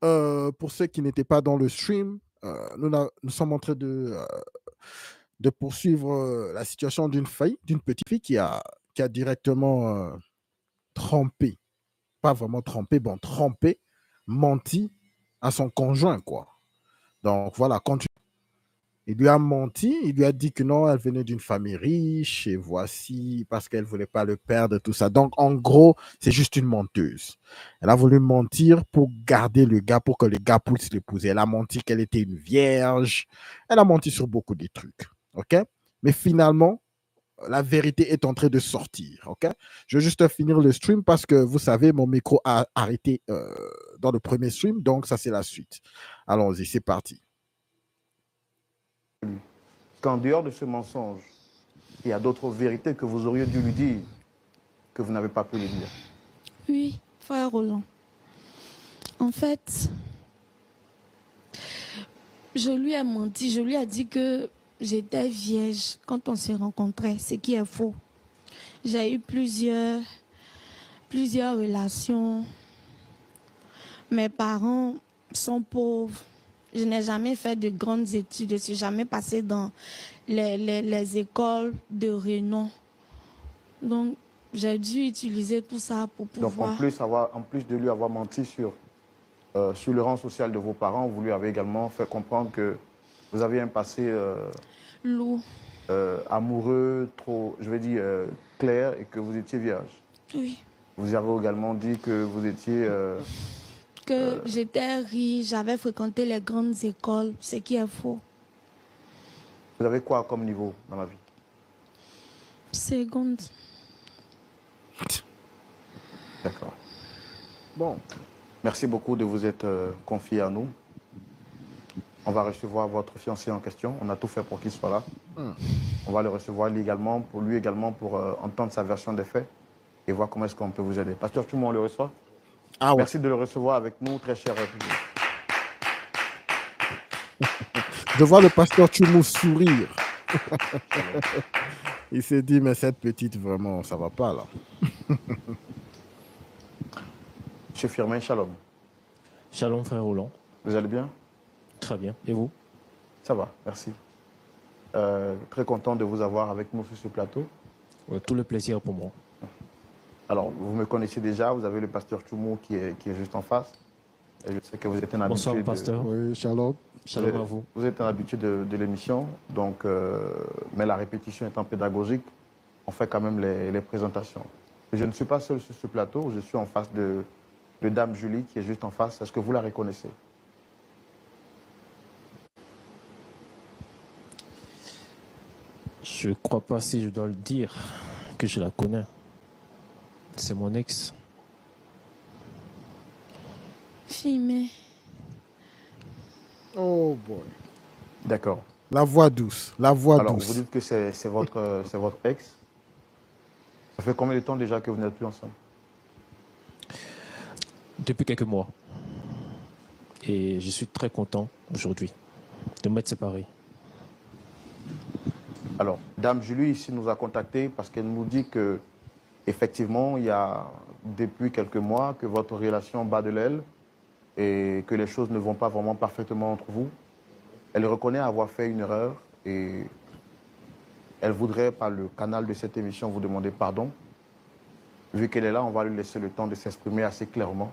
pour ceux qui n'étaient pas dans le stream, nous sommes en train de poursuivre la situation d'une petite fille qui a directement trompé, pas vraiment trompé, bon, trompé, menti à son conjoint, quoi. Donc voilà, quand il lui a menti, il lui a dit que non, elle venait d'une famille riche et voici, parce qu'elle ne voulait pas le perdre, tout ça. Donc en gros, c'est juste une menteuse. Elle a voulu mentir pour garder le gars, pour que le gars puisse l'épouser. Elle a menti qu'elle était une vierge. Elle a menti sur beaucoup de trucs. OK? Mais finalement, la vérité est en train de sortir. OK? Je vais juste finir le stream parce que vous savez, mon micro a arrêté dans le premier stream. Donc ça, c'est la suite. Allons-y, c'est parti. Qu'en dehors de ce mensonge, il y a d'autres vérités que vous auriez dû lui dire, que vous n'avez pas pu lui dire. Oui, frère Roland. En fait, je lui ai menti. Je lui ai dit que j'étais vierge quand on s'est rencontrés, ce qui est faux. J'ai eu plusieurs relations. Mes parents sont pauvres. Je n'ai jamais fait de grandes études. Je ne suis jamais passée dans les écoles de renom. Donc, j'ai dû utiliser tout ça pour pouvoir... Donc, en plus de lui avoir menti sur le rang social de vos parents, vous lui avez également fait comprendre que vous aviez un passé lourd, amoureux, trop, je vais dire, clair, et que vous étiez vierge. Oui. Vous avez également dit que vous étiez... que j'étais riche, j'avais fréquenté les grandes écoles, ce qui est faux. Vous avez quoi comme niveau dans la vie? Seconde. D'accord. Bon, merci beaucoup de vous être confié à nous. On va recevoir votre fiancé en question. On a tout fait pour qu'il soit là. On va le recevoir légalement, pour lui également, pour entendre sa version des faits et voir comment est-ce qu'on peut vous aider. Pasteur, tout le monde le reçoit? Ah ouais. Merci de le recevoir avec nous, très cher public. Je vois le pasteur Tchoumou sourire. Il s'est dit, mais cette petite, vraiment, ça va pas là. Monsieur Firmin, shalom. Shalom, frère Roland. Vous allez bien? Très bien. Et vous? Ça va, merci. Très content de vous avoir avec nous sur ce plateau. Tout le plaisir pour moi. Alors, vous me connaissez déjà, vous avez le pasteur Tchoumou qui est juste en face. Et je sais que vous êtes un habitué. Bonsoir, pasteur. Oui, shalom. Shalom à vous. Vous êtes un habitué de l'émission, donc, mais la répétition étant pédagogique, on fait quand même les présentations. Je ne suis pas seul sur ce plateau, je suis en face de Dame Julie qui est juste en face. Est-ce que vous la reconnaissez? Je ne crois pas si je dois le dire que je la connais. C'est mon ex. Fimé. Oh boy. D'accord. La voix douce, la voix Alors, douce. vous dites que c'est votre ex. Ça fait combien de temps déjà que vous n'êtes plus ensemble? Depuis quelques mois. Et je suis très content aujourd'hui de m'être séparé. Alors, Dame Julie ici nous a contactés parce qu'elle nous dit que effectivement, il y a depuis quelques mois que votre relation bat de l'aile et que les choses ne vont pas vraiment parfaitement entre vous. Elle reconnaît avoir fait une erreur et elle voudrait, par le canal de cette émission, vous demander pardon. Vu qu'elle est là, on va lui laisser le temps de s'exprimer assez clairement.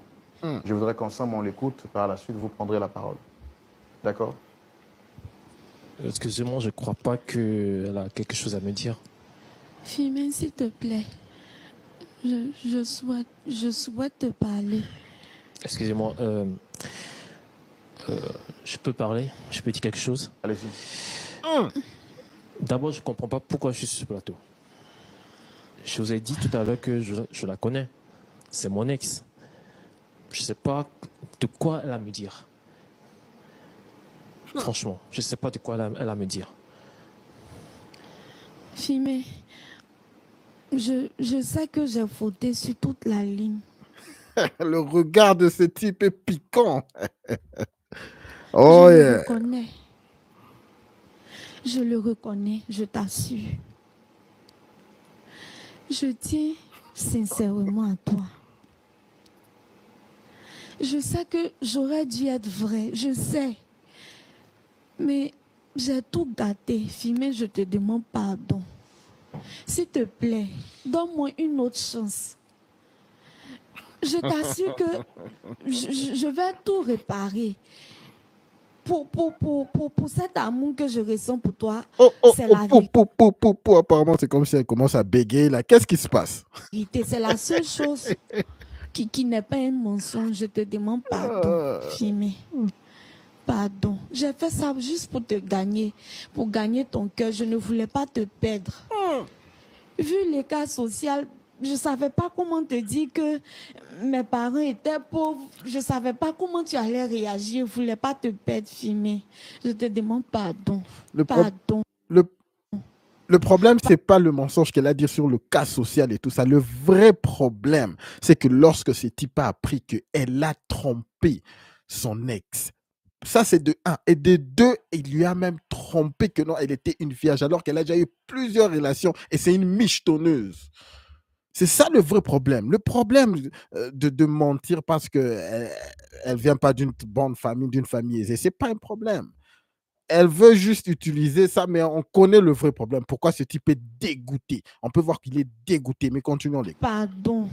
Je voudrais qu'ensemble, on l'écoute. Par la suite, vous prendrez la parole. D'accord? Excusez-moi, je ne crois pas qu'elle a quelque chose à me dire. Fimé, s'il te plaît. Je souhaite te parler. Excusez-moi, je peux parler? Je peux dire quelque chose? Allez-y. D'abord, je ne comprends pas pourquoi je suis sur ce plateau. Je vous ai dit tout à l'heure que je la connais. C'est mon ex. Je ne sais pas de quoi elle a à me dire. Franchement, je ne sais pas de quoi elle a à me dire. Fimé, je sais que j'ai fauté sur toute la ligne. Le regard de ce type est piquant. Oh, je le reconnais. Je le reconnais, je t'assure. Je tiens sincèrement à toi. Je sais que j'aurais dû être vraie, je sais. Mais j'ai tout gâté. Fimé, je te demande pardon. S'il te plaît, donne-moi une autre chance. Je t'assure que je vais tout réparer. Pour cet amour que je ressens pour toi, c'est la Apparemment, c'est comme si elle commence à bégayer là. Qu'est-ce qui se passe? vérité. C'est la seule chose qui n'est pas un mensonge. Je te demande pardon, Fimé. Pardon. J'ai fait ça juste pour te gagner, pour gagner ton cœur. Je ne voulais pas te perdre. Vu l'écart social, je ne savais pas comment te dire que mes parents étaient pauvres. Je ne savais pas comment tu allais réagir. Je ne voulais pas te perdre, Fimé. Je te demande pardon. Pardon. Le problème, c'est pas le mensonge qu'elle a dit sur le cas social et tout ça. Le vrai problème, c'est que lorsque ce type a appris qu'elle a trompé son ex, ça c'est de un. Et de deux, il lui a même trompé que non, elle était une vierge alors qu'elle a déjà eu plusieurs relations et c'est une michetonneuse. C'est ça le vrai problème. Le problème de mentir parce qu'elle elle vient pas d'une bonne famille, d'une famille aisée, c'est pas un problème. Elle veut juste utiliser ça, mais on connaît le vrai problème. Pourquoi ce type est dégoûté? On peut voir qu'il est dégoûté, mais continuons les. Pardon.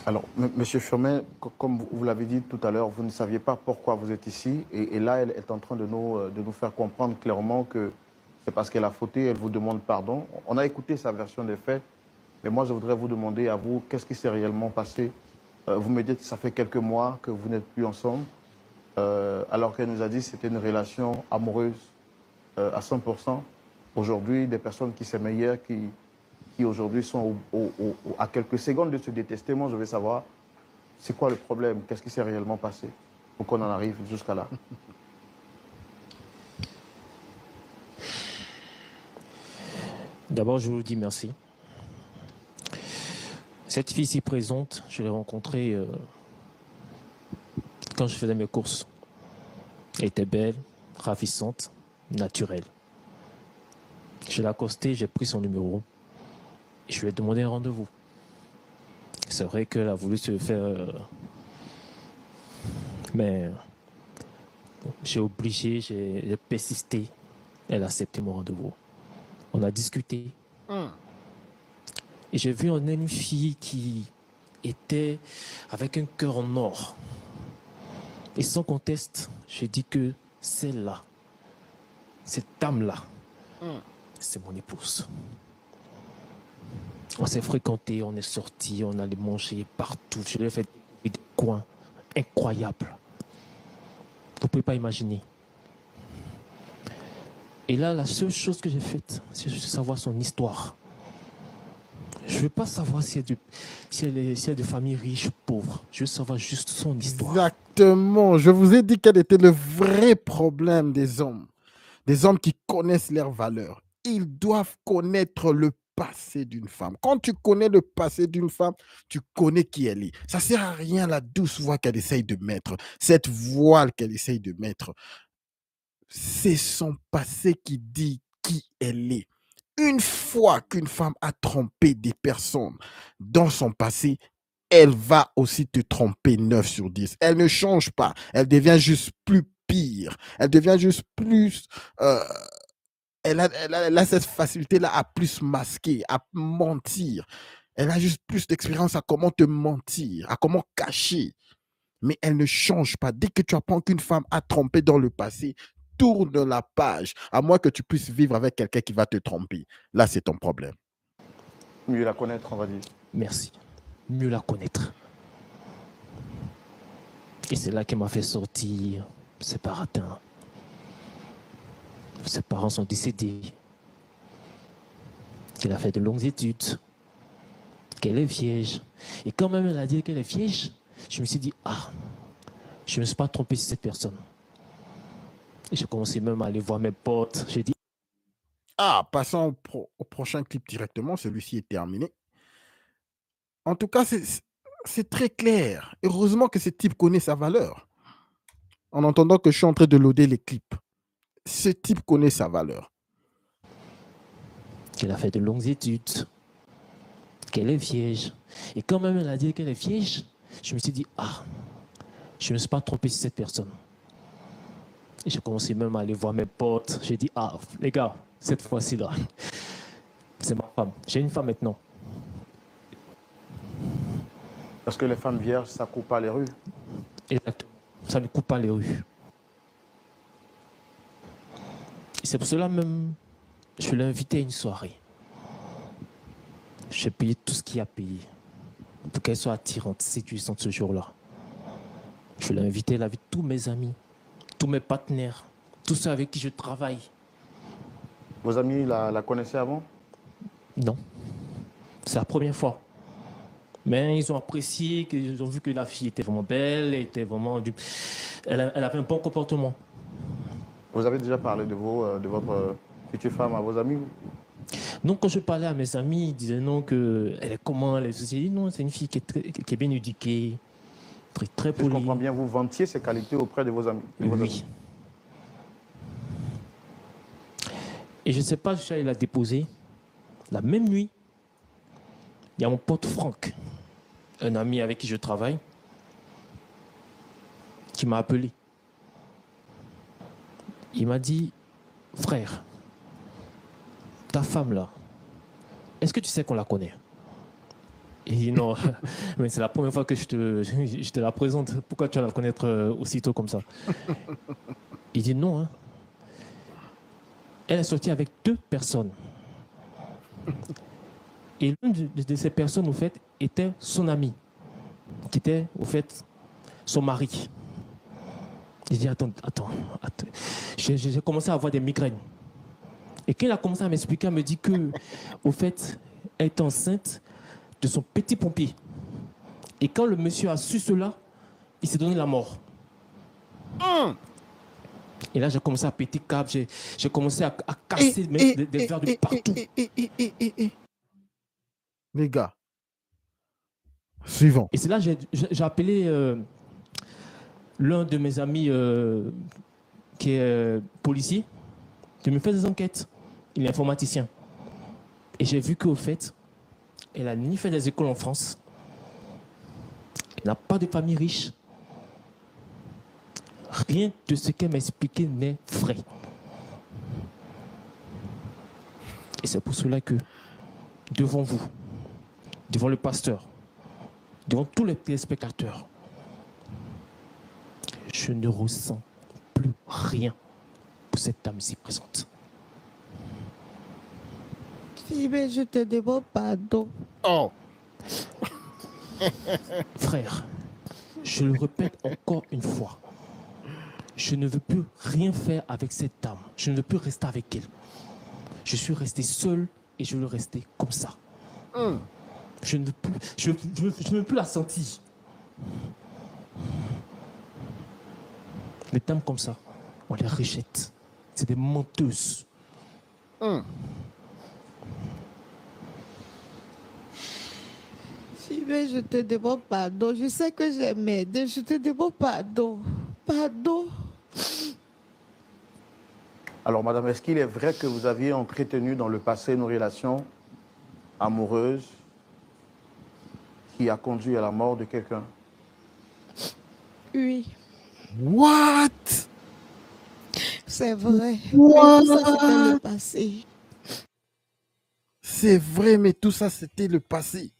Alors, Monsieur Firmin, comme vous l'avez dit tout à l'heure, vous ne saviez pas pourquoi vous êtes ici. Et là, elle est en train de nous faire comprendre clairement que c'est parce qu'elle a fauté, elle vous demande pardon. On a écouté sa version des faits, mais moi, je voudrais vous demander à vous, qu'est-ce qui s'est réellement passé? Vous me dites que ça fait quelques mois que vous n'êtes plus ensemble, alors qu'elle nous a dit que c'était une relation amoureuse à 100%. Aujourd'hui, des personnes qui s'aimaient hier, qui aujourd'hui sont à quelques secondes de se détester. Moi, je veux savoir, c'est quoi le problème? Qu'est-ce qui s'est réellement passé pour qu'on en arrive jusqu'à là? D'abord, je vous dis merci. Cette fille ici présente, je l'ai rencontrée quand je faisais mes courses. Elle était belle, ravissante, naturelle. Je l'ai accostée, j'ai pris son numéro et je lui ai demandé un rendez-vous. C'est vrai qu'elle a voulu se faire... mais j'ai obligé, j'ai persisté. Elle a accepté mon rendez-vous. On a discuté. Et j'ai vu en elle une fille qui était avec un cœur en or. Et sans conteste, j'ai dit que celle-là, cette dame-là, c'est mon épouse. On s'est fréquenté, on est sortis, on allait manger partout. Je lui ai fait des coins incroyables. Vous ne pouvez pas imaginer. Et là, la seule chose que j'ai faite, c'est juste savoir son histoire. Je ne veux pas savoir si elle est de famille riche ou pauvre. Je veux savoir juste son histoire. Exactement. Je vous ai dit quel était le vrai problème des hommes. Des hommes qui connaissent leurs valeurs. Ils doivent connaître le passé d'une femme. Quand tu connais le passé d'une femme, tu connais qui elle est. Ça ne sert à rien la douce voix qu'elle essaye de mettre, cette voile qu'elle essaye de mettre. C'est son passé qui dit qui elle est. Une fois qu'une femme a trompé des personnes dans son passé, elle va aussi te tromper 9 sur 10. Elle ne change pas. Elle devient juste plus pire. Elle devient juste plus... elle a cette facilité-là à plus masquer, à mentir. Elle a juste plus d'expérience à comment te mentir, à comment cacher. Mais elle ne change pas. Dès que tu apprends qu'une femme a trompé dans le passé, tourne la page, à moins que tu puisses vivre avec quelqu'un qui va te tromper. Là, c'est ton problème. Mieux la connaître, on va dire. Merci. Mieux la connaître. Et c'est là qu'elle m'a fait sortir. Ses baratin. Ses parents sont décédés. Qu'elle a fait de longues études. Qu'elle est vierge. Et quand même elle a dit qu'elle est vierge, je me suis dit, je ne me suis pas trompé sur cette personne. Et j'ai commencé même à aller voir mes potes. J'ai dit... Passons au prochain clip directement. Celui-ci est terminé. En tout cas, c'est très clair. Heureusement que ce type connaît sa valeur. En entendant que je suis en train de loader les clips. Ce type connaît sa valeur. qu'elle a fait de longues études, qu'elle est vierge. Et quand même elle a dit qu'elle est vierge, je me suis dit, ah, je ne me suis pas trompé sur cette personne. Et j'ai commencé même à aller voir mes potes. J'ai dit, ah, les gars, cette fois-ci là, c'est ma femme. J'ai une femme maintenant. Parce que les femmes vierges, ça coupe pas les rues. Exactement. Ça ne coupe pas les rues. Et c'est pour cela même, je l'ai invitée à une soirée. J'ai payé tout ce qu'il y a payé pour qu'elle soit attirante, séduisante ce jour-là. Je l'ai invitée, elle avait tous mes amis, tous mes partenaires, tous ceux avec qui je travaille. Vos amis la connaissaient avant? Non, c'est la première fois. Mais ils ont apprécié, ils ont vu que la fille était vraiment belle, elle avait un bon comportement. Vous avez déjà parlé de votre future femme à vos amis? Donc quand je parlais à mes amis, ils disaient non, elle est comment, elle est ceci. J'ai dit non, c'est une fille qui est bien éduquée, très Si je polie. comprends bien, vous vantiez ces qualités auprès de vos amis. Oui. Et je ne sais pas, je suis allé la déposer. La même nuit, il y a mon pote Franck, un ami avec qui je travaille, qui m'a appelé. Il m'a dit, frère, ta femme là, est-ce que tu sais qu'on la connaît? Il dit non, mais c'est la première fois que je te la présente. Pourquoi tu vas la connaître aussitôt comme ça? Il dit non, hein. Elle est sortie avec 2 personnes. Et l'une de ces personnes, au fait, était son ami, qui était, au fait, son mari. J'ai dit, attends. J'ai commencé à avoir des migraines. Et quand il a commencé à m'expliquer, il me dit que, au fait, elle est enceinte de son petit pompier. Et quand le monsieur a su cela, il s'est donné la mort. Et là, j'ai commencé à péter câble, j'ai commencé à casser des verres de partout. Les gars, suivant. Et c'est là que j'ai appelé l'un de mes amis qui est policier, de me faire des enquêtes. Il est informaticien. Et j'ai vu qu'au fait, elle n'a ni fait des écoles en France, elle n'a pas de famille riche. Rien de ce qu'elle m'a expliqué n'est vrai. Et c'est pour cela que, devant vous, devant le pasteur, devant tous les téléspectateurs, je ne ressens plus rien pour cette dame ici présente. Si, mais je te demande pardon. Oh, Frère, je le répète encore une fois, je ne veux plus rien faire avec cette dame. Je ne veux plus rester avec elle. Je suis resté seul et je veux rester comme ça. Je ne veux plus la sentir. Les dames comme ça, on les rejette. C'est des menteuses. Si, mais je te demande pardon. Je sais que j'ai m'aidé. Je te demande pardon. Pardon. Alors, madame, est-ce qu'il est vrai que vous aviez entretenu dans le passé une relation amoureuse qui a conduit à la mort de quelqu'un? Oui, what? c'est vrai. What? Mais tout ça, c'était le passé. C'est vrai, mais tout ça, c'était le passé.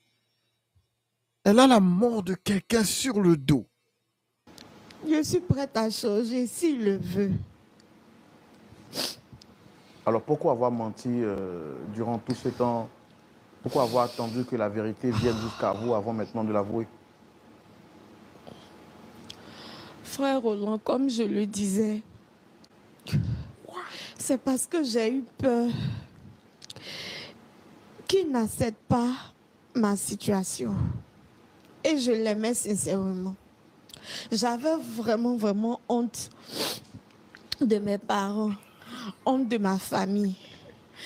Elle a la mort de quelqu'un sur le dos. Je suis prête à changer s'il le veut. Alors, pourquoi avoir menti durant tout ce temps? Pourquoi avoir attendu que la vérité vienne jusqu'à vous avant maintenant de l'avouer? Frère Roland, comme je le disais, c'est parce que j'ai eu peur qu'il n'accepte pas ma situation. Et je l'aimais sincèrement. J'avais vraiment honte de mes parents, honte de ma famille.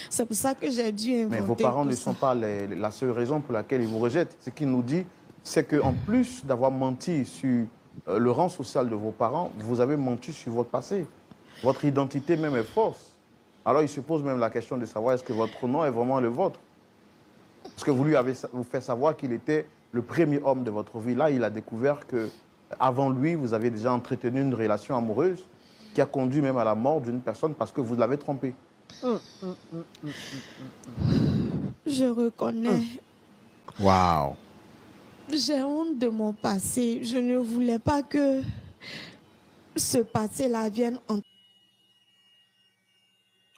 C'est pour ça que j'ai dû inventer. Mais vos parents tout ne ça. sont pas la seule raison pour laquelle ils vous rejettent. Ce qu'il nous dit, c'est qu'en plus d'avoir menti sur le rang social de vos parents, vous avez menti sur votre passé. Votre identité même est fausse. Alors il se pose même la question de savoir est-ce que votre nom est vraiment le vôtre. Parce que vous lui avez vous fait savoir qu'il était le premier homme de votre vie. Là, il a découvert que avant lui, vous avez déjà entretenu une relation amoureuse qui a conduit même à la mort d'une personne parce que vous l'avez trompé. Je reconnais. Wow. J'ai honte de mon passé. Je ne voulais pas que ce passé-là vienne en...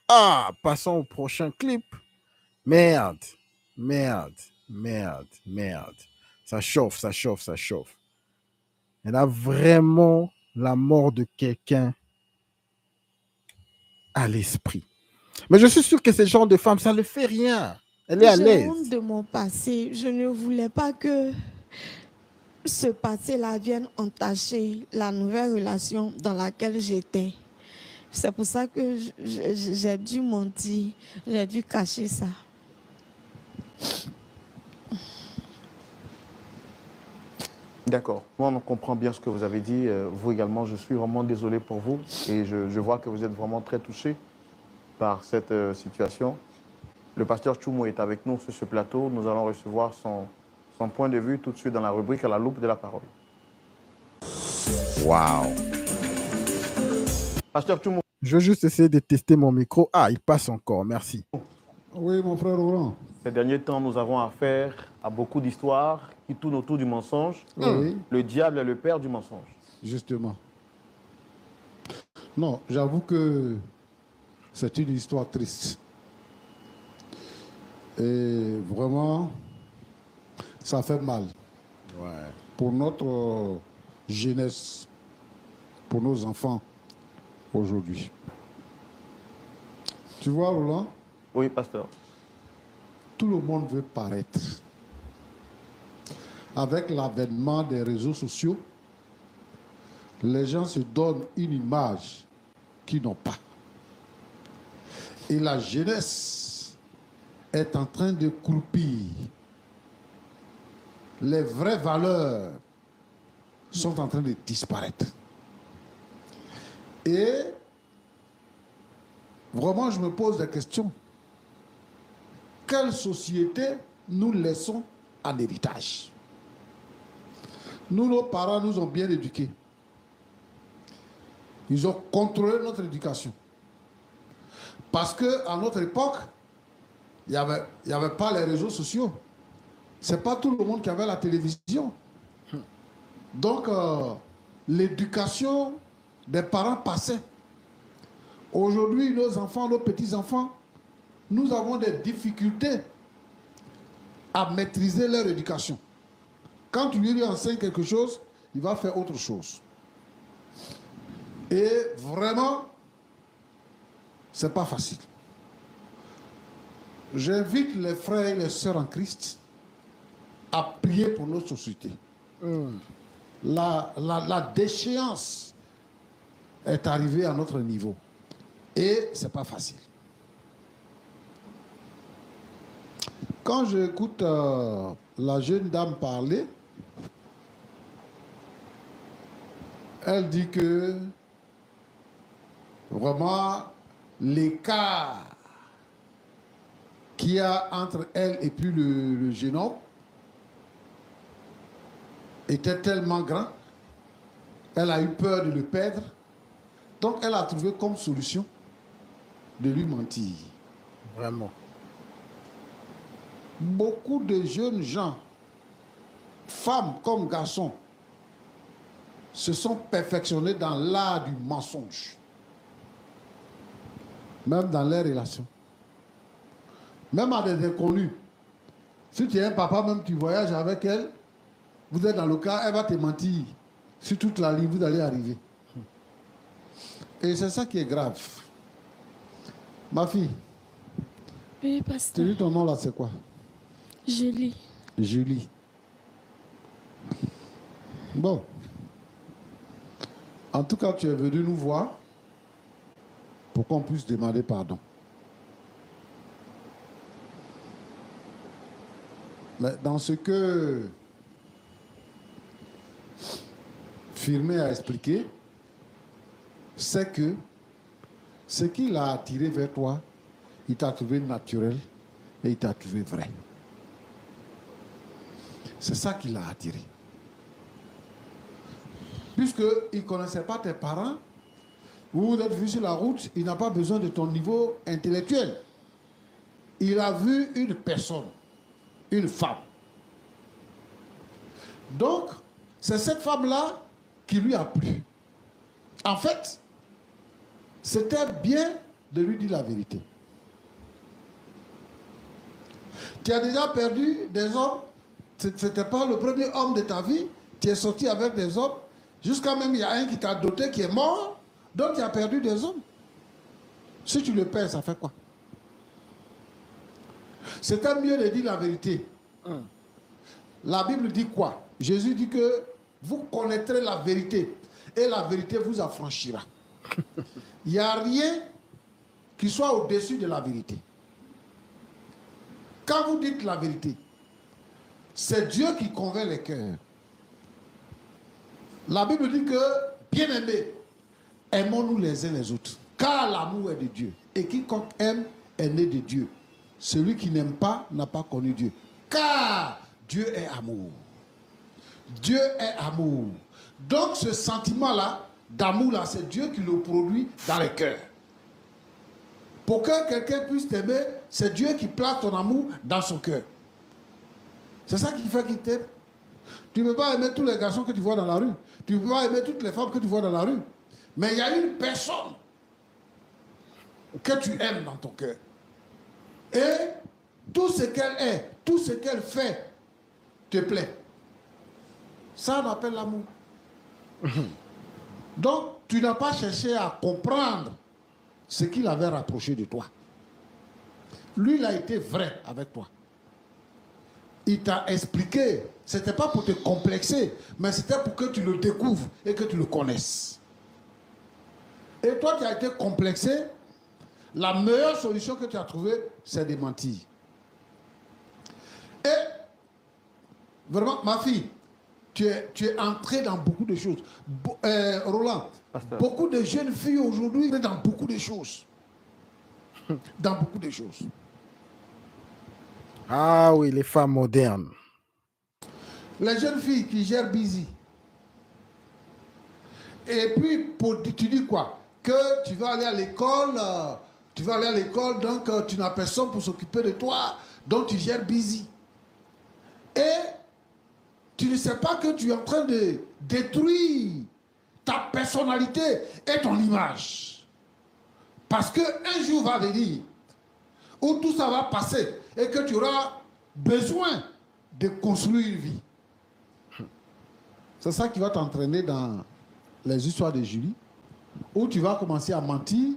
Ah, passons au prochain clip. Merde, merde, merde, merde. Ça chauffe, ça chauffe, ça chauffe. Elle a vraiment la mort de quelqu'un à l'esprit. Mais je suis sûr que ce genre de femme, ça ne fait rien. Elle est à J'ai honte l'aise. de mon passé. Je ne voulais pas que ce passé-là vienne entacher la nouvelle relation dans laquelle j'étais. C'est pour ça que j'ai dû mentir, j'ai dû cacher ça. D'accord. Moi, on comprend bien ce que vous avez dit. Vous également, je suis vraiment désolé pour vous. Et je vois que vous êtes vraiment très touché par cette situation. Le pasteur Tchoumo est avec nous sur ce plateau. Nous allons recevoir son point de vue tout de suite dans la rubrique à la loupe de la parole. Wow. Pasteur Tchoumo. Je veux juste essayer de tester mon micro. Ah, il passe encore. Merci. Oui, mon frère Roland. Ces derniers temps, nous avons affaire à beaucoup d'histoires qui tournent autour du mensonge. Oui, Le diable est le père du mensonge. justement. Non, j'avoue que c'est une histoire triste. Et vraiment, ça fait mal Ouais. pour notre jeunesse, pour nos enfants aujourd'hui. Tu vois, Roland, Oui, pasteur. tout le monde veut paraître. Avec l'avènement des réseaux sociaux, les gens se donnent une image qu'ils n'ont pas. Et la jeunesse est en train de croupir. Les vraies valeurs sont en train de disparaître. Et vraiment, je me pose la question. Quelle société nous laissons en héritage? Nous, nos parents nous ont bien éduqués. Ils ont contrôlé notre éducation. Parce qu'à notre époque, il n'y avait pas les réseaux sociaux. Ce n'est pas tout le monde qui avait la télévision. Donc, l'éducation des parents passait. Aujourd'hui, nos enfants, nos petits-enfants, nous avons des difficultés à maîtriser leur éducation. Quand tu lui enseignes quelque chose, il va faire autre chose. Et vraiment, ce n'est pas facile. J'invite les frères et les sœurs en Christ à prier pour notre société. La déchéance est arrivée à notre niveau. Et ce n'est pas facile. Quand j'écoute la jeune dame parler, elle dit que vraiment l'écart qu'il y a entre elle et puis le jeune homme était tellement grand, elle a eu peur de le perdre, donc elle a trouvé comme solution de lui mentir. Vraiment. Beaucoup de jeunes gens, femmes comme garçons, se sont perfectionnés dans l'art du mensonge, même dans leurs relations, même à des inconnus. Si tu es un papa, même tu voyages avec elle, vous êtes dans le car, elle va te mentir. Sur toute la ligne, vous allez arriver. Et c'est ça qui est grave. Ma fille, Oui, tu pasteur. dis ton nom là, c'est quoi? Julie. Julie. Bon. En tout cas, tu es venu nous voir pour qu'on puisse demander pardon. Mais dans ce que Firmé a expliqué, c'est que Ce qui l'a attiré vers toi, il t'a trouvé naturel et il t'a trouvé vrai. C'est ça qui l'a attiré. Puisqu'il ne connaissait pas tes parents, vous êtes vus sur la route, il n'a pas besoin de ton niveau intellectuel. Il a vu une personne, une femme. Donc, c'est cette femme-là qui lui a plu. En fait, c'était bien de lui dire la vérité. Tu as déjà perdu des hommes. Ce n'était pas le premier homme de ta vie. Tu es sorti avec des hommes. Jusqu'à même, il y a un qui t'a doté, qui est mort. Donc, tu as perdu des hommes. Si tu le perds, ça fait quoi? C'était mieux de dire la vérité. La Bible dit quoi? Jésus dit que vous connaîtrez la vérité et la vérité vous affranchira. Il n'y a rien qui soit au-dessus de la vérité. Quand vous dites la vérité, c'est Dieu qui convainc les cœurs. La Bible dit que, bien-aimés, aimons-nous les uns les autres, car l'amour est de Dieu. Et quiconque aime est né de Dieu. Celui qui n'aime pas n'a pas connu Dieu. Car Dieu est amour. Dieu est amour. Donc ce sentiment-là, d'amour-là, c'est Dieu qui le produit dans les cœurs. Pour que quelqu'un puisse t'aimer, c'est Dieu qui place ton amour dans son cœur. C'est ça qui fait qu'il t'aime. Tu ne peux pas aimer tous les garçons que tu vois dans la rue. Tu ne peux pas aimer toutes les femmes que tu vois dans la rue. Mais il y a une personne que tu aimes dans ton cœur. Et tout ce qu'elle est, tout ce qu'elle fait, te plaît. Ça, on appelle l'amour. Donc, tu n'as pas cherché à comprendre ce qu'il avait rapproché de toi. Lui, il a été vrai avec toi. Il t'a expliqué. Ce n'était pas pour te complexer, mais c'était pour que tu le découvres et que tu le connaisses. Et toi, tu as été complexé. La meilleure solution que tu as trouvée, c'est de mentir. Et, vraiment, ma fille, tu es entré dans beaucoup de choses. Roland, Pasteur. beaucoup de jeunes filles aujourd'hui sont dans beaucoup de choses. Dans beaucoup de choses. Ah oui, les femmes modernes. Les jeunes filles qui gèrent busy. Et puis, tu dis quoi? Que tu vas aller à l'école, donc tu n'as personne pour s'occuper de toi, donc tu gères busy. Et tu ne sais pas que tu es en train de détruire ta personnalité et ton image. Parce qu'un jour va venir où tout ça va passer et que tu auras besoin de construire une vie. C'est ça qui va t'entraîner dans les histoires de Julie, où tu vas commencer à mentir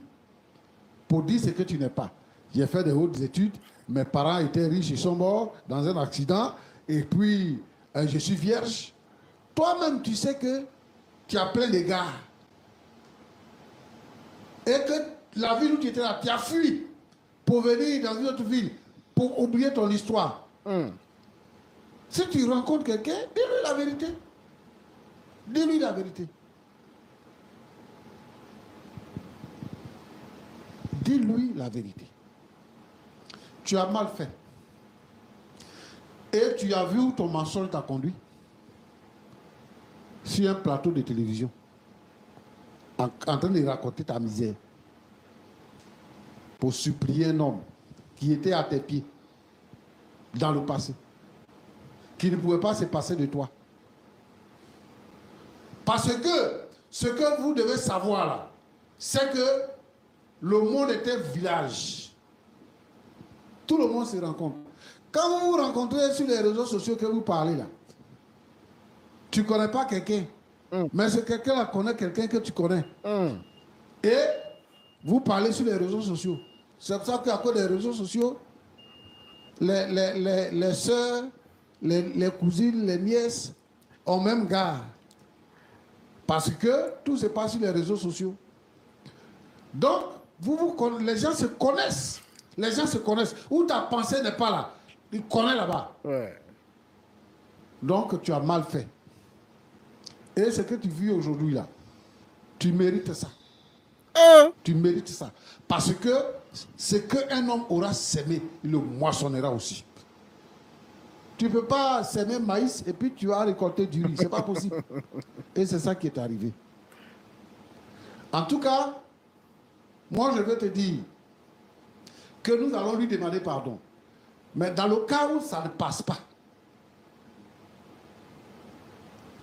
pour dire ce que tu n'es pas. J'ai fait des hautes études, mes parents étaient riches, ils sont morts dans un accident, et puis je suis vierge. Toi-même, tu sais que tu as plein d'égards. Et que la ville où tu étais là, tu as fui pour venir dans une autre ville, pour oublier ton histoire. Si tu rencontres quelqu'un, dis-lui la vérité. Dis-lui la vérité. Dis-lui la vérité. Tu as mal fait. Et tu as vu où ton mensonge t'a conduit? Sur un plateau de télévision. En train de raconter ta misère. Pour supplier un homme qui était à tes pieds. Dans le passé. Qui ne pouvait pas se passer de toi. Parce que ce que vous devez savoir là, c'est que le monde est un village. Tout le monde se rencontre. Quand vous vous rencontrez sur les réseaux sociaux que vous parlez là, tu ne connais pas quelqu'un. Mais ce quelqu'un-là connaît quelqu'un que tu connais. Et vous parlez sur les réseaux sociaux. C'est pour ça qu'à cause des réseaux sociaux, les sœurs, les cousines, les nièces ont même garde. Parce que tout se passe sur les réseaux sociaux. Donc, les gens se connaissent. Les gens se connaissent. Où ta pensée n'est pas là, ils connaissent là-bas. Ouais. Donc, tu as mal fait. Et ce que tu vis aujourd'hui là, tu mérites ça. Tu mérites ça. Parce que ce qu'un homme aura sémé, il le moissonnera aussi. Tu ne peux pas s'aimer maïs et puis tu vas récolter du riz. Ce n'est pas possible. Et c'est ça qui est arrivé. En tout cas, moi je veux te dire que nous allons lui demander pardon. Mais dans le cas où ça ne passe pas,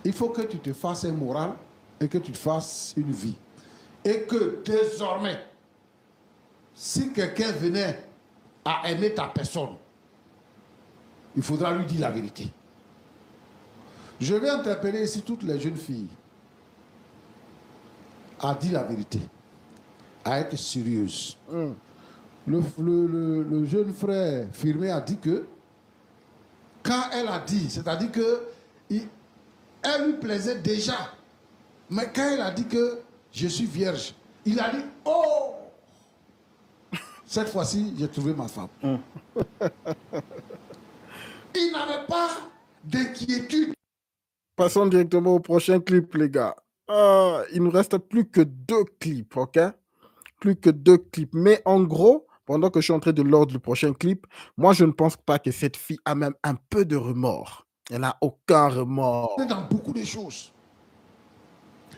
il faut que tu te fasses un moral et que tu te fasses une vie. Et que désormais, si quelqu'un venait à aimer ta personne, il faudra lui dire la vérité. Je vais interpeller ici toutes les jeunes filles à dire la vérité, à être sérieuses. Le jeune frère Firmé a dit que, quand elle a dit, c'est-à-dire que elle lui plaisait déjà, mais quand elle a dit que je suis vierge, il a dit, oh, cette fois-ci, j'ai trouvé ma femme. Il n'avait pas d'inquiétude. Passons directement au prochain clip, les gars. Il nous reste plus que 2 clips, ok? Plus que 2 clips. Mais en gros, pendant que je suis en train de load le prochain clip, moi, je ne pense pas que cette fille a même un peu de remords. Elle n'a aucun remords. Dans beaucoup de choses.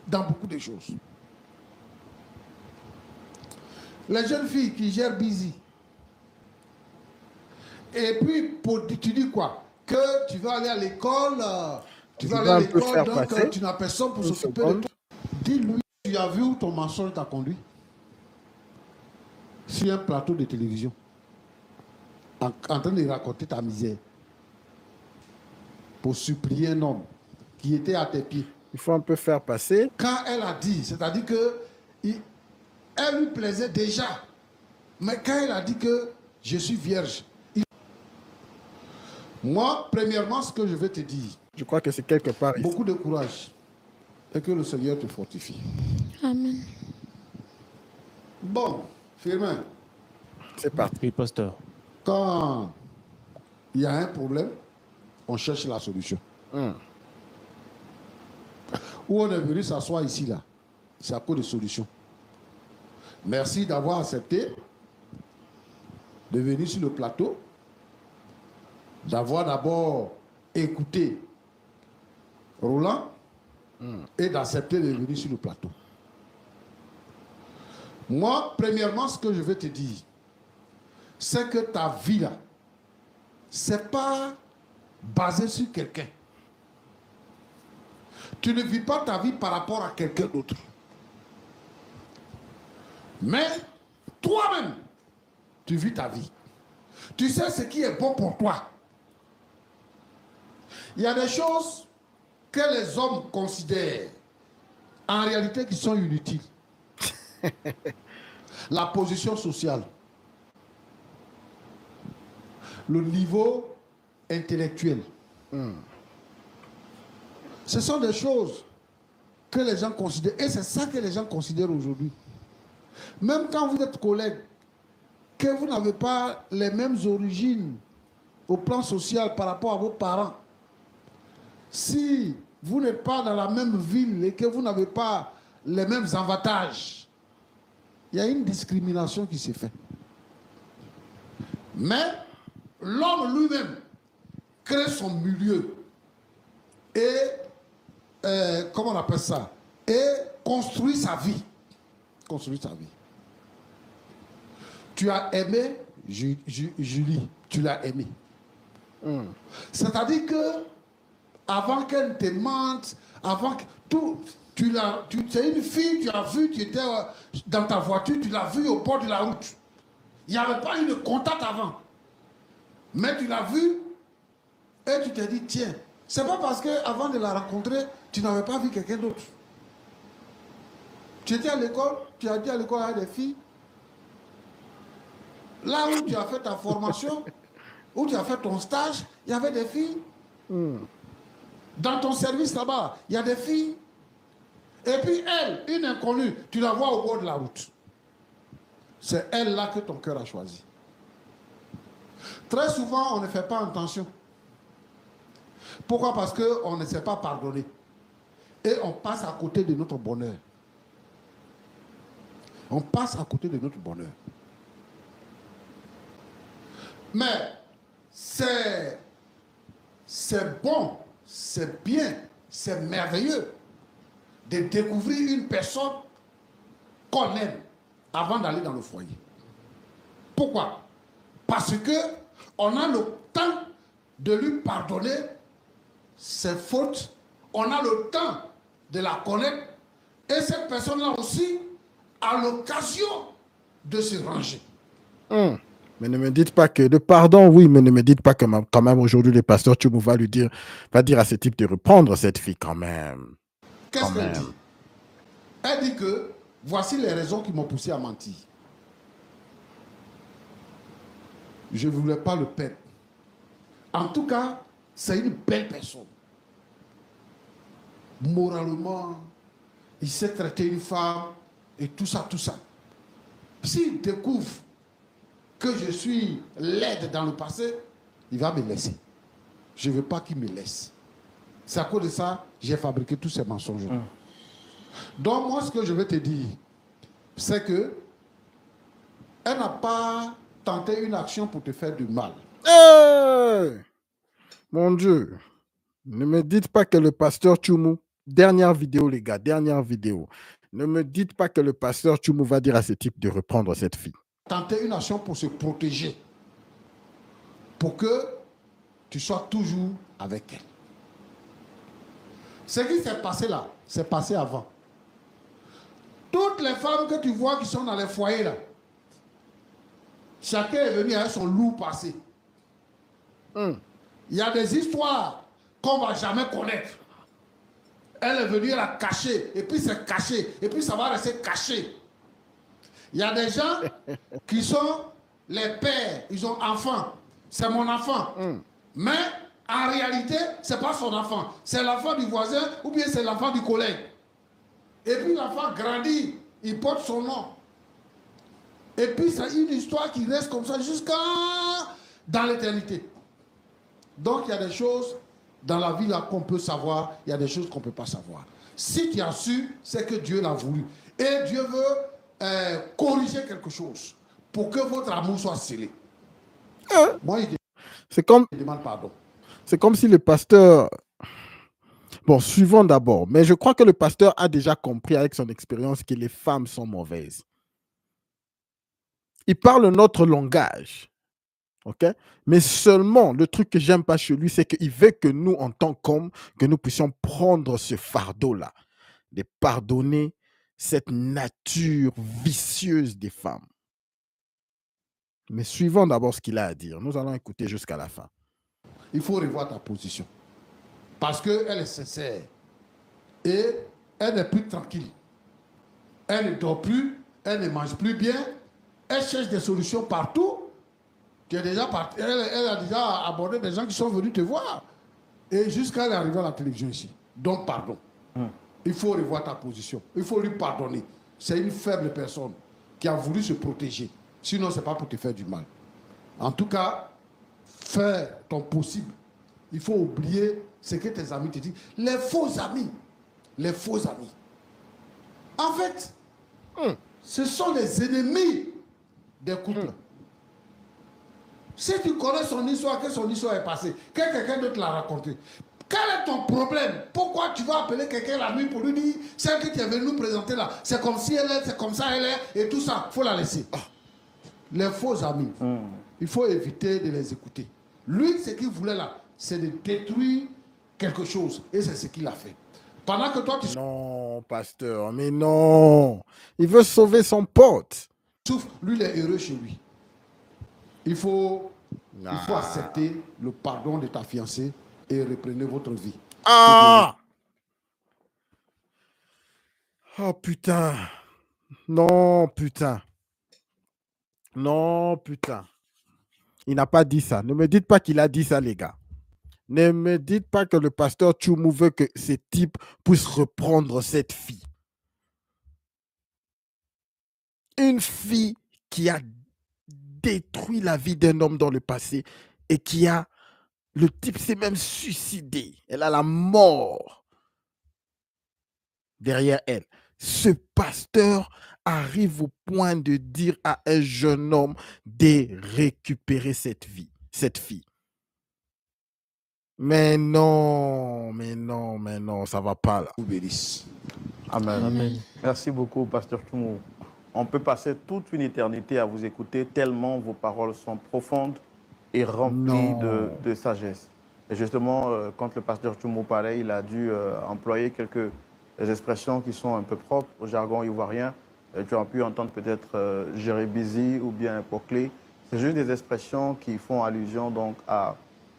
Dans beaucoup de choses. Les jeunes filles qui gèrent Busy. Et puis, tu dis quoi? Que tu vas aller à l'école, tu vas aller à l'école, donc tu n'as personne pour s'occuper de toi. Dis-lui, tu as vu où ton mensonge t'a conduit? Sur un plateau de télévision, en train de raconter ta misère, pour supplier un homme qui était à tes pieds. Il faut un peu faire passer. Quand elle a dit, c'est-à-dire que elle lui plaisait déjà, mais quand elle a dit que je suis vierge, moi, premièrement, ce que je vais te dire, je crois que c'est quelque part ici. Beaucoup de courage et que le Seigneur te fortifie. Amen. Bon, Firmin. C'est parti. Oui, pasteur. Quand il y a un problème, on cherche la solution. Où on est venu s'asseoir ici, là, c'est à cause de solutions. Merci d'avoir accepté de venir sur le plateau, d'avoir d'abord écouté Roland et d'accepter de venir sur le plateau. Moi, premièrement, ce que je vais te dire, c'est que ta vie là, c'est pas basé sur quelqu'un. Tu ne vis pas ta vie par rapport à quelqu'un d'autre. Mais toi-même, tu vis ta vie. Tu sais ce qui est bon pour toi. Il y a des choses que les hommes considèrent en réalité qui sont inutiles. La position sociale, le niveau intellectuel. Ce sont des choses que les gens considèrent, et c'est ça que les gens considèrent aujourd'hui. Même quand vous êtes collègues, que vous n'avez pas les mêmes origines au plan social par rapport à vos parents, si vous n'êtes pas dans la même ville et que vous n'avez pas les mêmes avantages, il y a une discrimination qui s'est faite. Mais l'homme lui-même crée son milieu et, comment on appelle ça, et construit sa vie. Construit sa vie. Tu as aimé Julie, tu l'as aimée. C'est-à-dire que avant qu'elle te mente, avant que c'est une fille, tu as vu, tu étais dans ta voiture, tu l'as vue au bord de la route. Il n'y avait pas eu de contact avant. Mais tu l'as vue et tu t'es dit, tiens, c'est pas parce qu'avant de la rencontrer, tu n'avais pas vu quelqu'un d'autre. Tu étais à l'école, tu as dit à l'école avec des filles. Là où tu as fait ta formation, où tu as fait ton stage, il y avait des filles. Dans ton service là-bas, il y a des filles. Et puis elle, une inconnue, tu la vois au bord de la route. C'est elle là que ton cœur a choisi. Très souvent, on ne fait pas attention. Pourquoi? Parce qu'on ne sait pas pardonner. Et on passe à côté de notre bonheur. On passe à côté de notre bonheur. Mais c'est bon, c'est bien, c'est merveilleux de découvrir une personne qu'on aime avant d'aller dans le foyer. Pourquoi? Parce que on a le temps de lui pardonner ses fautes, on a le temps de la connaître, et cette personne-là aussi a l'occasion de se ranger. Mais ne me dites pas que le pardon, oui, mais ne me dites pas que quand même aujourd'hui le pasteur Tchoumou va dire à ce type de reprendre cette fille quand même. Qu'est-ce qu'elle dit? Elle dit que voici les raisons qui m'ont poussé à mentir. Je ne voulais pas le perdre. En tout cas, c'est une belle personne. Moralement, il sait traiter une femme et tout ça, tout ça. S'il découvre que je suis laide dans le passé, il va me laisser. Je ne veux pas qu'il me laisse. C'est à cause de ça que j'ai fabriqué tous ces mensonges. Donc moi, ce que je veux te dire, c'est que elle n'a pas tenté une action pour te faire du mal. Hey! Mon Dieu, ne me dites pas que le pasteur Tchoumou, dernière vidéo les gars, dernière vidéo, ne me dites pas que le pasteur Tchoumou va dire à ce type de reprendre cette fille. Tenter une action pour se protéger, pour que tu sois toujours avec elle. Ce qui s'est passé là, c'est passé avant. Toutes les femmes que tu vois qui sont dans les foyers là, chacun est venu avec son loup passé. Il y a des histoires qu'on ne va jamais connaître. Elle est venue la cacher, et puis c'est caché, et puis ça va rester caché. Il y a des gens qui sont les pères, ils ont enfants. C'est mon enfant. Mais en réalité, ce n'est pas son enfant. C'est l'enfant du voisin ou bien c'est l'enfant du collègue. Et puis l'enfant grandit, il porte son nom. Et puis c'est une histoire qui reste comme ça jusqu'à dans l'éternité. Donc il y a des choses dans la vie là qu'on peut savoir, il y a des choses qu'on ne peut pas savoir. Si tu as su, c'est que Dieu l'a voulu. Et Dieu veut corriger quelque chose pour que votre amour soit scellé. Moi, c'est comme, je demande pardon. C'est comme si le pasteur... Bon, suivons d'abord. Mais je crois que le pasteur a déjà compris avec son expérience que les femmes sont mauvaises. Il parle notre langage. OK? Mais seulement, le truc que j'aime pas chez lui, c'est qu'il veut que nous, en tant qu'hommes, que nous puissions prendre ce fardeau-là, de pardonner cette nature vicieuse des femmes. Mais suivons d'abord ce qu'il a à dire. Nous allons écouter jusqu'à la fin. Il faut revoir ta position. Parce qu'elle est sincère. Et elle n'est plus tranquille. Elle ne dort plus, elle ne mange plus bien. Elle cherche des solutions partout. Elle a déjà abordé des gens qui sont venus te voir. Et jusqu'à l'arrivée à la télévision ici. Donc, pardon. Il faut revoir ta position. Il faut lui pardonner. C'est une faible personne qui a voulu se protéger. Sinon, ce n'est pas pour te faire du mal. En tout cas, fais ton possible. Il faut oublier ce que tes amis te disent. Les faux amis. Les faux amis. En fait, ce sont les ennemis des couples. Si tu connais son histoire, que son histoire est passée, que quelqu'un d'autre l'a raconté, quel est ton problème? Pourquoi tu vas appeler quelqu'un la nuit pour lui dire celle que tu es venu nous présenter là, c'est comme si elle est, c'est comme ça elle est, et tout ça, il faut la laisser. Les faux amis, il faut éviter de les écouter. Lui, ce qu'il voulait là, c'est de détruire quelque chose. Et c'est ce qu'il a fait. Pendant que toi, tu Non, pasteur, mais non. Il veut sauver son pote. souffres, lui, il est heureux chez lui. Il faut accepter le pardon de ta fiancée et reprenez votre vie. Ah! Oh putain. Non, putain. Non, putain. Il n'a pas dit ça. Ne me dites pas qu'il a dit ça, les gars. Ne me dites pas que le pasteur Tchoumou veut que ces types puissent reprendre cette fille. Une fille qui a détruit la vie d'un homme dans le passé et qui a... Le type s'est même suicidé. Elle a la mort derrière elle. Ce pasteur arrive au point de dire à un jeune homme de récupérer cette fille. Mais non, ça va pas là. Vous bénisse. Amen. Amen. Merci beaucoup, Pasteur Tumo. On peut passer toute une éternité à vous écouter tellement vos paroles sont profondes et remplies de sagesse. Et justement, quand le pasteur Tumo parlait, il a dû employer quelques expressions qui sont un peu propres au jargon ivoirien. Tu as pu entendre peut-être Jérébizi ou bien Poclé. C'est juste des expressions qui font allusion donc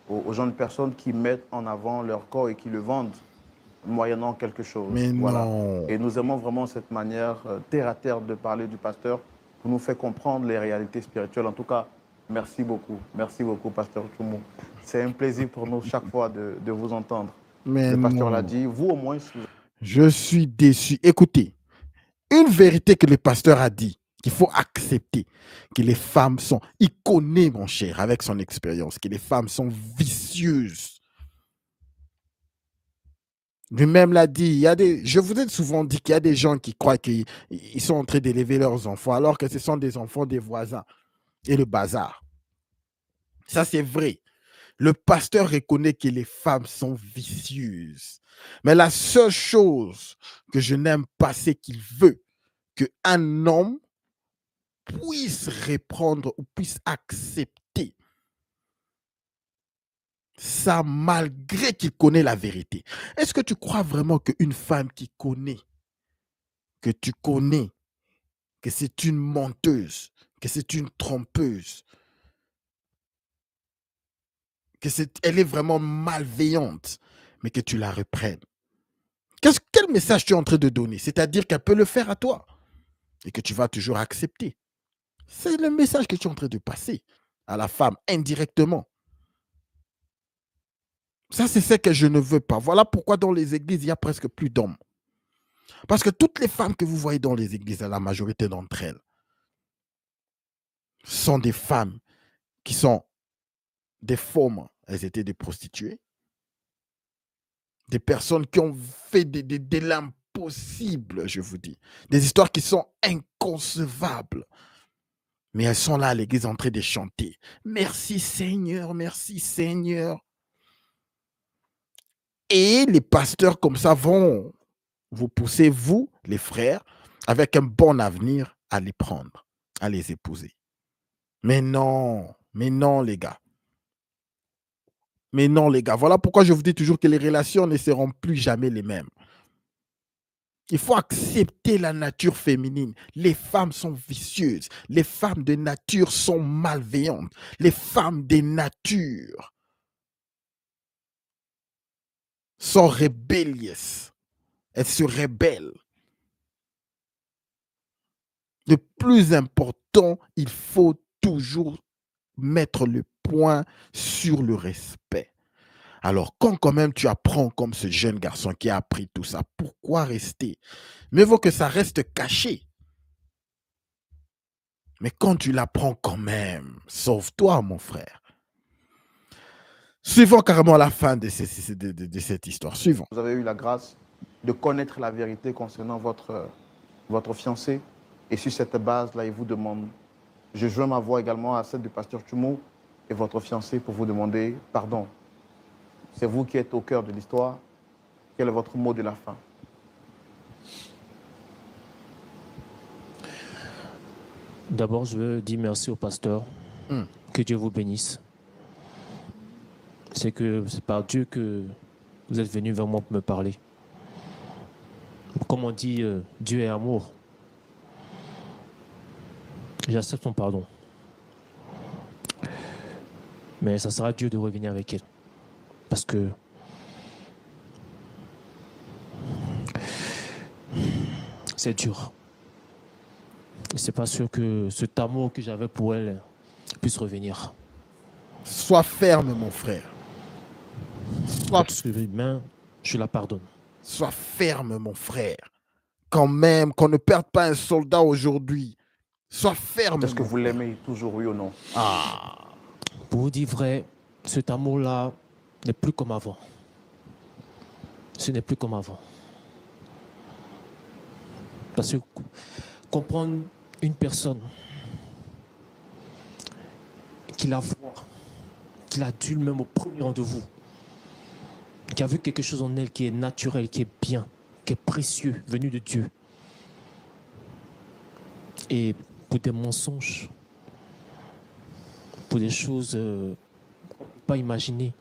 aux jeunes personnes qui mettent en avant leur corps et qui le vendent moyennant quelque chose. Mais voilà. non. Et nous aimons vraiment cette manière terre à terre de parler du pasteur pour nous faire comprendre les réalités spirituelles. En tout cas, merci beaucoup, pasteur Tumo. C'est un plaisir pour nous chaque fois de vous entendre. Mais le pasteur non. l'a dit, vous au moins... Je suis déçu. Écoutez, une vérité que le pasteur a dit, qu'il faut accepter, que les femmes sont, il connaît mon cher, avec son expérience, que les femmes sont vicieuses. Lui-même l'a dit, je vous ai souvent dit qu'il y a des gens qui croient qu'ils sont en train d'élever leurs enfants, alors que ce sont des enfants des voisins et le bazar. Ça, c'est vrai. Le pasteur reconnaît que les femmes sont vicieuses. Mais la seule chose que je n'aime pas, c'est qu'il veut qu'un homme puisse reprendre ou puisse accepter ça malgré qu'il connaît la vérité. Est-ce que tu crois vraiment qu'une femme qui connaît, que tu connais, que c'est une menteuse, que c'est une trompeuse, elle est vraiment malveillante, mais que tu la reprennes? Quel message tu es en train de donner? C'est-à-dire qu'elle peut le faire à toi et que tu vas toujours accepter. C'est le message que tu es en train de passer à la femme indirectement. Ça, c'est ce que je ne veux pas. Voilà pourquoi dans les églises, il y a presque plus d'hommes. Parce que toutes les femmes que vous voyez dans les églises, la majorité d'entre elles, sont des femmes qui sont des femmes. Elles étaient des prostituées. Des personnes qui ont fait de l'impossible, je vous dis. Des histoires qui sont inconcevables. Mais elles sont là à l'église en train de chanter. Merci Seigneur, merci Seigneur. Et les pasteurs comme ça vont vous pousser, vous, les frères, avec un bon avenir, à les prendre, à les épouser. Mais non, les gars. Mais non, les gars. Voilà pourquoi je vous dis toujours que les relations ne seront plus jamais les mêmes. Il faut accepter la nature féminine. Les femmes sont vicieuses. Les femmes de nature sont malveillantes. Les femmes de nature sont rébellieuses. Elles se rebellent. Le plus important, il faut toujours mettre le point sur le respect. Alors, quand même tu apprends comme ce jeune garçon qui a appris tout ça, pourquoi rester? Mieux vaut que ça reste caché. Mais quand tu l'apprends quand même, sauve-toi, mon frère. Suivons carrément la fin de cette histoire. Suivons. Vous avez eu la grâce de connaître la vérité concernant votre fiancé. Et sur cette base-là, il vous demande, je joins ma voix également à celle du pasteur Tumo et votre fiancé pour vous demander pardon. C'est vous qui êtes au cœur de l'histoire. Quel est votre mot de la fin? D'abord, je veux dire merci au pasteur. Que Dieu vous bénisse. C'est par Dieu que vous êtes venu vers moi pour me parler. Comme on dit, Dieu est amour. J'accepte son pardon. Mais ça sera Dieu de revenir avec elle. Parce que c'est dur. Et c'est pas sûr que cet amour que j'avais pour elle puisse revenir. Sois ferme, mon frère. Je la pardonne. Sois ferme, mon frère. Quand même, qu'on ne perde pas un soldat aujourd'hui. Sois ferme. Est-ce que vous l'aimez toujours, oui ou non? Pour vous dire vrai, cet amour-là n'est plus comme avant. Ce n'est plus comme avant. Parce que comprendre une personne qui la voit, qui l'adulte même au premier rendez-vous, qui a vu quelque chose en elle qui est naturel, qui est bien, qui est précieux, venu de Dieu. Et pour des mensonges, pour des choses qu'on ne peut pas imaginer,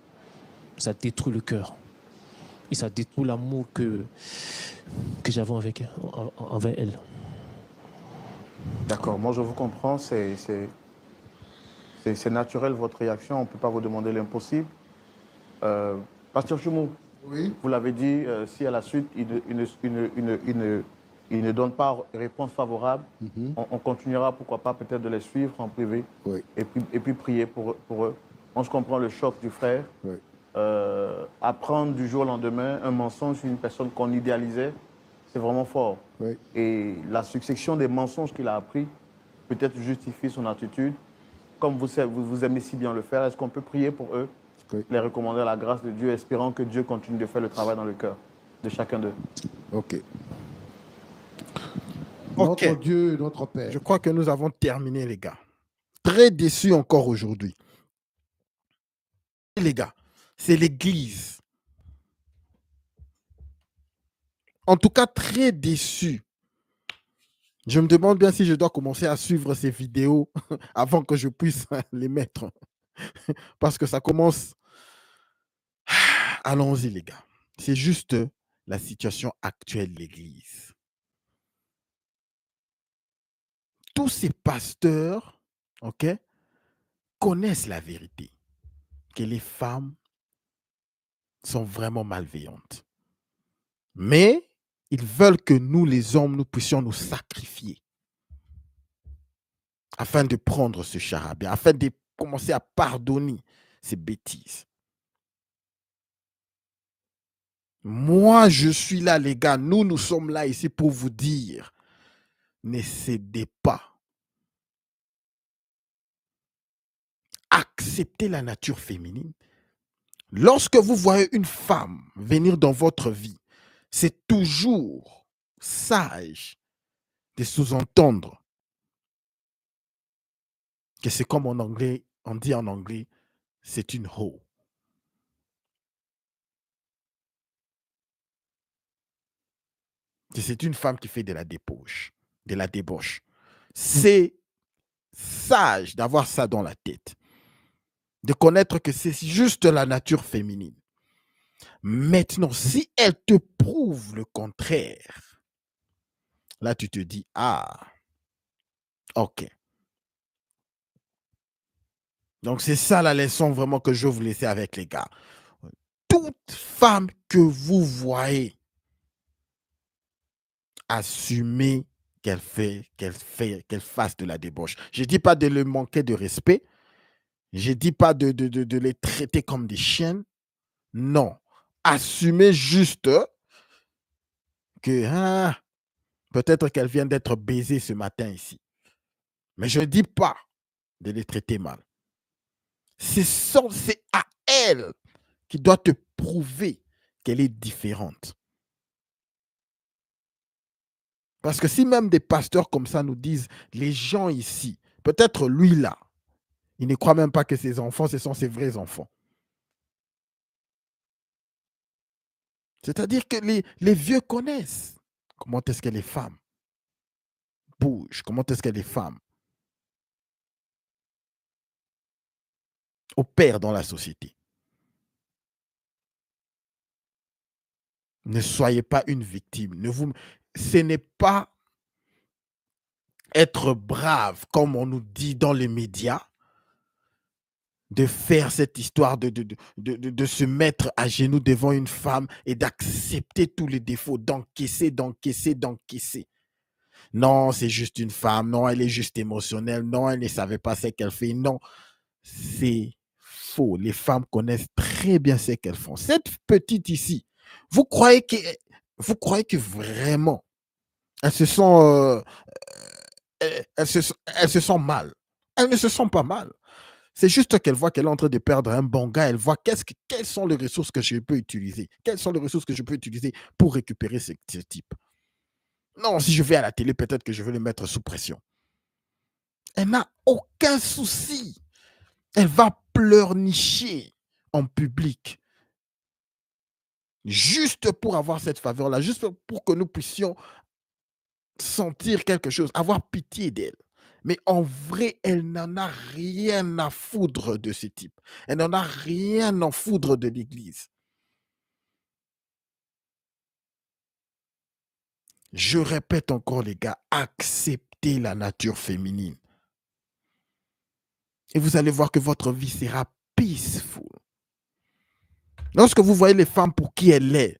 ça détruit le cœur. Et ça détruit l'amour que j'avais envers elle. D'accord, moi je vous comprends, c'est naturel votre réaction, on ne peut pas vous demander l'impossible. Pasteur Chumou, Oui. vous l'avez dit, si à la suite il ne donne pas réponse favorable, on continuera, pourquoi pas, peut-être de les suivre en privé Oui. et puis prier pour eux. Moi je comprends le choc du frère. Oui. Apprendre du jour au lendemain un mensonge sur une personne qu'on idéalisait, c'est vraiment fort. Oui. Et la succession des mensonges qu'il a appris peut-être justifie son attitude. Comme vous aimez si bien le faire, est-ce qu'on peut prier pour eux, Oui. les recommander à la grâce de Dieu, espérant que Dieu continue de faire le travail dans le cœur de chacun d'eux? Ok. Ok. Notre Dieu, notre Père. Je crois que nous avons terminé, les gars. Très déçus encore aujourd'hui. Les gars, c'est l'Église. En tout cas, très déçus. Je me demande bien si je dois commencer à suivre ces vidéos avant que je puisse les mettre. Parce que ça commence... Allons-y, les gars. C'est juste la situation actuelle de l'Église. Tous ces pasteurs, ok, connaissent la vérité, que les femmes sont vraiment malveillantes. Mais ils veulent que nous, les hommes, nous puissions nous sacrifier afin de prendre ce charabia, afin de commencer à pardonner ces bêtises. Moi, je suis là, les gars. Nous sommes là ici pour vous dire, ne cédez pas. Acceptez la nature féminine. Lorsque vous voyez une femme venir dans votre vie, c'est toujours sage de sous-entendre que c'est comme en anglais, on dit en anglais, c'est une hoe. C'est une femme qui fait de la débauche, de la débauche. C'est sage d'avoir ça dans la tête, de connaître que c'est juste la nature féminine. Maintenant, si elle te prouve le contraire, là tu te dis, ah, ok. Donc c'est ça la leçon vraiment que je veux vous laisser avec les gars. Toute femme que vous voyez, assumez qu'elle fasse de la débauche. Je ne dis pas de leur manquer de respect. Je ne dis pas de les traiter comme des chiennes. Non. Assumez juste que peut-être qu'elle vient d'être baisée ce matin ici. Mais je ne dis pas de les traiter mal. C'est à elle qui doit te prouver qu'elle est différente. Parce que si même des pasteurs comme ça nous disent, les gens ici, peut-être lui là, il ne croit même pas que ses enfants, ce sont ses vrais enfants. C'est-à-dire que les vieux connaissent comment est-ce que les femmes bougent, comment est-ce que les femmes opèrent dans la société. Ne soyez pas une victime. Ce n'est pas être brave, comme on nous dit dans les médias, de faire cette histoire de se mettre à genoux devant une femme et d'accepter tous les défauts, d'encaisser. Non, c'est juste une femme. Non, elle est juste émotionnelle. Non, elle ne savait pas ce qu'elle fait. Non, c'est faux. Les femmes connaissent très bien ce qu'elles font. Cette petite ici, vous croyez que vraiment, elle se sent mal. Elle ne se sent pas mal. C'est juste qu'elle voit qu'elle est en train de perdre un bon gars. Elle voit quelles sont les ressources que je peux utiliser. Quelles sont les ressources que je peux utiliser pour récupérer ce type. Non, si je vais à la télé, peut-être que je vais le mettre sous pression. Elle n'a aucun souci. Elle va pleurnicher en public. Juste pour avoir cette faveur-là, juste pour que nous puissions sentir quelque chose, avoir pitié d'elle. Mais en vrai, elle n'en a rien à foutre de ce type. Elle n'en a rien à foutre de l'Église. Je répète encore, les gars, acceptez la nature féminine. Et vous allez voir que votre vie sera peaceful. Lorsque vous voyez les femmes pour qui elles sont,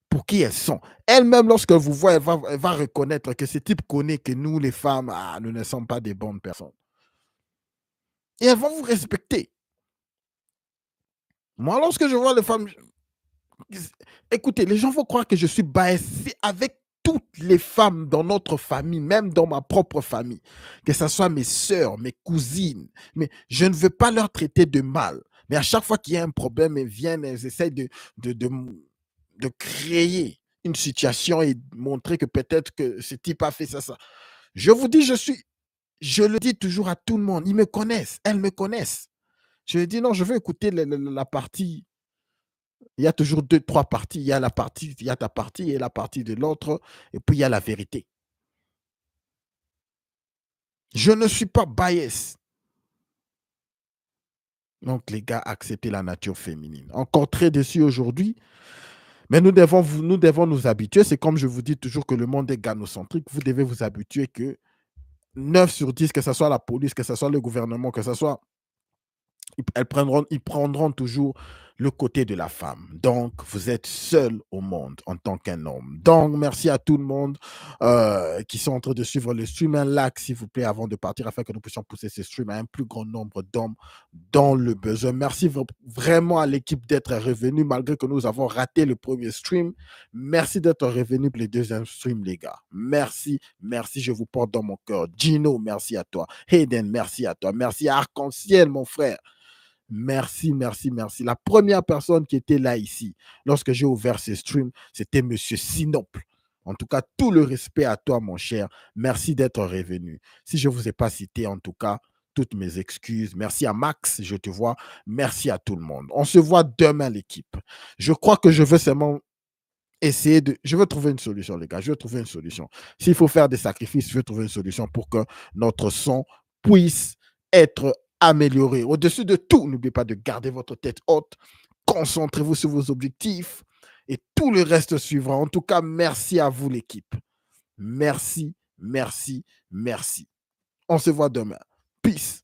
pour qui elles sont, elle-même, lorsque vous voyez, elle va reconnaître que ce type connaît que nous, les femmes, nous ne sommes pas des bonnes personnes. Et elles vont vous respecter. Moi, lorsque je vois les femmes, écoutez, les gens vont croire que je suis biaisé avec toutes les femmes dans notre famille, même dans ma propre famille, que ce soit mes sœurs, mes cousines, mais je ne veux pas leur traiter de mal. Mais à chaque fois qu'il y a un problème, elles viennent, elles essayent de créer une situation et montrer que peut-être que ce type a fait ça, ça. Je vous dis, je le dis toujours à tout le monde, ils me connaissent, elles me connaissent. Je dis non, je veux écouter la partie. Il y a toujours deux, trois parties. Il y a ta partie et la partie de l'autre, et puis il y a la vérité. Je ne suis pas bias. Donc, les gars, acceptez la nature féminine. Encore très déçu aujourd'hui, mais nous devons nous habituer. C'est comme je vous dis toujours que le monde est gynocentrique. Vous devez vous habituer que 9 sur 10, que ce soit la police, que ce soit le gouvernement, que ce soit ils prendront toujours le côté de la femme. Donc, vous êtes seul au monde en tant qu'un homme. Donc, merci à tout le monde qui sont en train de suivre le stream. Un like, s'il vous plaît, avant de partir, afin que nous puissions pousser ce stream à un plus grand nombre d'hommes dans le besoin. Merci vraiment à l'équipe d'être revenue, malgré que nous avons raté le premier stream. Merci d'être revenu pour le deuxième stream, les gars. Merci, merci, je vous porte dans mon cœur. Gino, merci à toi. Hayden, merci à toi. Merci à Arc-en-Ciel, mon frère. Merci, merci, merci. La première personne qui était là ici, lorsque j'ai ouvert ce stream, c'était Monsieur Sinople. En tout cas, tout le respect à toi, mon cher. Merci d'être revenu. Si je ne vous ai pas cité, en tout cas, toutes mes excuses. Merci à Max, je te vois. Merci à tout le monde. On se voit demain, l'équipe. Je crois que je veux seulement essayer de... Je veux trouver une solution, les gars. Je veux trouver une solution. S'il faut faire des sacrifices, je veux trouver une solution pour que notre son puisse être amélioré. Au-dessus de tout, n'oubliez pas de garder votre tête haute. Concentrez-vous sur vos objectifs et tout le reste suivra. En tout cas, merci à vous, l'équipe. Merci, merci, merci. On se voit demain. Peace.